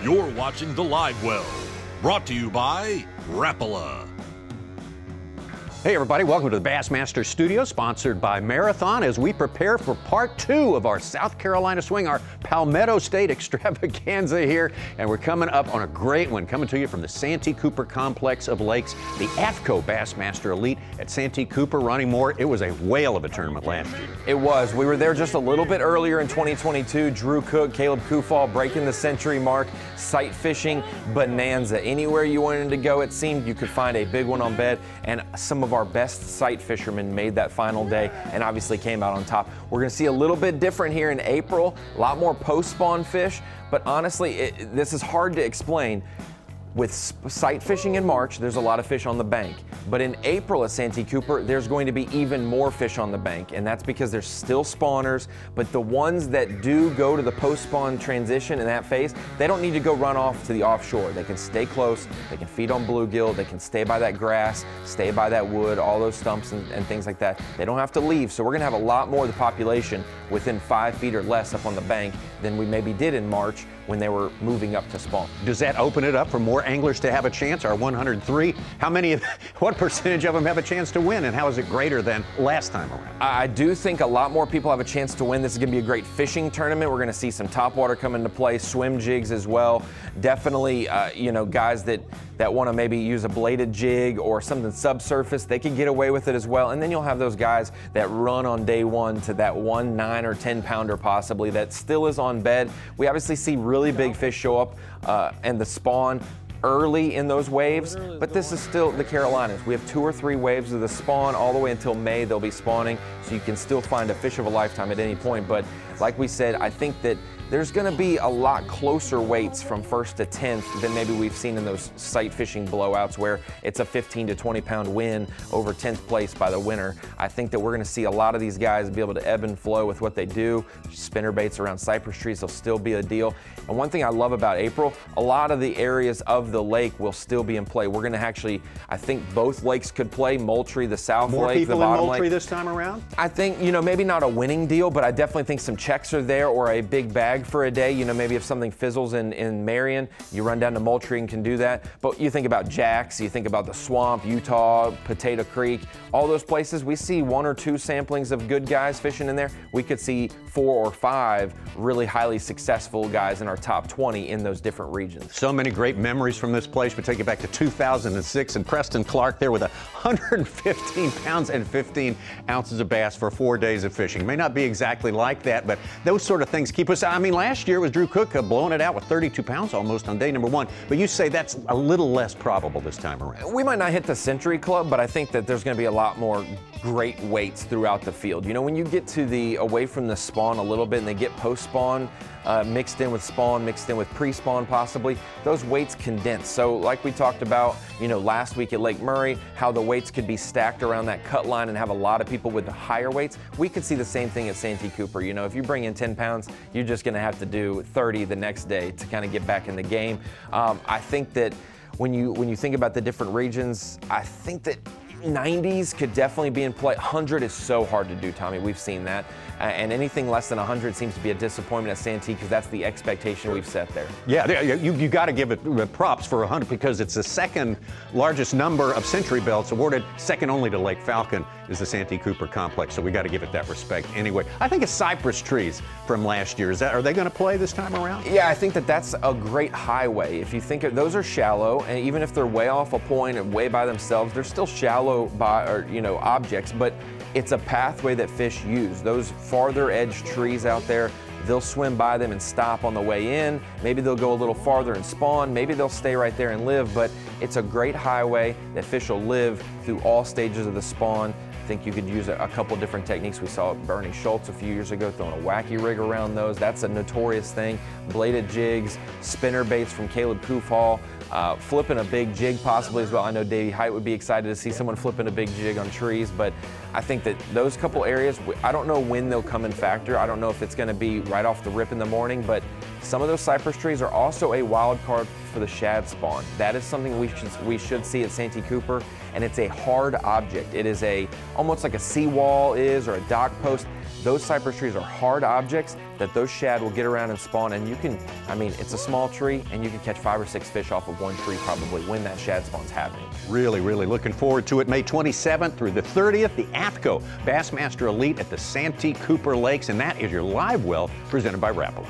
You're watching the Live Well, brought to you by Rapala. Hey everybody, welcome to the Bassmaster Studio, sponsored by Marathon, as we prepare for part 2 of our South Carolina swing, our Palmetto State extravaganza here. And we're coming up on a great one, coming to you from the Santee Cooper complex of lakes, the AFTCO Bassmaster Elite at Santee Cooper. Ronnie Moore, it was a whale of a tournament last year. It was. We were there just a little bit earlier in 2022. Drew Cook, Caleb Kufall breaking the century mark, sight fishing bonanza. Anywhere you wanted to go, it seemed you could find a big one on bed, and some of our best sight fishermen made that final day and obviously came out on top. We're going to see a little bit different here in April, a lot more post-spawn fish, but honestly, this is hard to explain. With sight fishing in March, there's a lot of fish on the bank. But in April at Santee Cooper, there's going to be even more fish on the bank. And that's because there's still spawners, but the ones that do go to the post-spawn transition in that phase, they don't need to go run off to the offshore. They can stay close, they can feed on bluegill, they can stay by that grass, stay by that wood, all those stumps and things like that. They don't have to leave. So we're gonna have a lot more of the population within 5 feet or less up on the bank than we maybe did in March when they were moving up to spawn. Does that open it up for more anglers to have a chance? Our 103, what percentage of them have a chance to win, and how is it greater than last time around? I do think a lot more people have a chance to win. This is going to be a great fishing tournament. We're going to see some topwater come into play, swim jigs as well. Definitely, guys that want to maybe use a bladed jig or something subsurface, they can get away with it as well. And then you'll have those guys that run on day one to that 1 9 or 10 pounder possibly that still is on bed. We obviously see really big fish show up and the spawn early in those waves, but this is still the Carolinas. We have 2 or 3 waves of the spawn all the way until May. They'll be spawning, so you can still find a fish of a lifetime at any point. But like we said, I think that there's going to be a lot closer weights from 1st to 10th than maybe we've seen in those sight fishing blowouts where it's a 15 to 20 pound win over 10th place by the winner. I think that we're going to see a lot of these guys be able to ebb and flow with what they do. Spinner baits around Cypress Trees will still be a deal. And one thing I love about April, a lot of the areas of the lake will still be in play. We're going to actually, I think both lakes could play. Moultrie, the South Lake, the bottom lake. More people in Moultrie this time around? I think, maybe not a winning deal, but I definitely think some checks are there or a big bag for a day. Maybe if something fizzles in Marion, you run down to Moultrie and can do that. But you think about Jax, you think about the Swamp, Utah, Potato Creek, all those places, we see 1 or 2 samplings of good guys fishing in there. We could see 4 or 5 really highly successful guys in our top 20 in those different regions. So many great memories from this place. We take it back to 2006 and Preston Clark there with 115 pounds and 15 ounces of bass for 4 days of fishing. May not be exactly like that, but those sort of things keep us. I mean, last year was Drew Cook blowing it out with 32 pounds almost on day number 1. But you say that's a little less probable this time around. We might not hit the Century Club, but I think that there's going to be a lot more great weights throughout the field. When you get to the away from the spawn a little bit and they get post-spawn mixed in with spawn, mixed in with pre-spawn possibly, those weights condense. So like we talked about, last week at Lake Murray, how the weights could be stacked around that cut line and have a lot of people with the higher weights. We could see the same thing at Santee Cooper. If you bring in 10 pounds, you're just going to have to do 30 the next day to kind of get back in the game. I think that when you think about the different regions, I think that 90s could definitely be in play. 100 is so hard to do, Tommy. We've seen that. And anything less than 100 seems to be a disappointment at Santee because that's the expectation we've set there. Yeah, you got to give it props for 100 because it's the second largest number of century belts awarded, second only to Lake Falcon is the Santee Cooper complex. So we got to give it that respect anyway. I think it's Cypress Trees from last year. Are they going to play this time around? Yeah, I think that's a great highway. If you think those are shallow, and even if they're way off a point and way by themselves, they're still shallow objects, but it's a pathway that fish use. Those farther edge trees out there, they'll swim by them and stop on the way in. Maybe they'll go a little farther and spawn. Maybe they'll stay right there and live, but it's a great highway that fish will live through all stages of the spawn. I think you could use a couple different techniques. We saw Bernie Schultz a few years ago throwing a wacky rig around those. That's a notorious thing. Bladed jigs, spinner baits from Caleb Kufall, flipping a big jig possibly as well. I know Davey Height would be excited to see someone flipping a big jig on trees, but I think that those couple areas, I don't know when they'll come in factor. I don't know if it's going to be right off the rip in the morning, but some of those cypress trees are also a wild card for the shad spawn. That is something we should see at Santee Cooper, and it's a hard object. It is almost like a seawall is or a dock post. those cypress trees are hard objects that those shad will get around and spawn, and you can, I mean, it's a small tree and you can catch 5 or 6 fish off of one tree probably when that shad spawn's happening. Really, really looking forward to it. May 27th through the 30th, the AFTCO Bassmaster Elite at the Santee Cooper Lakes, and that is your live well presented by Rapala.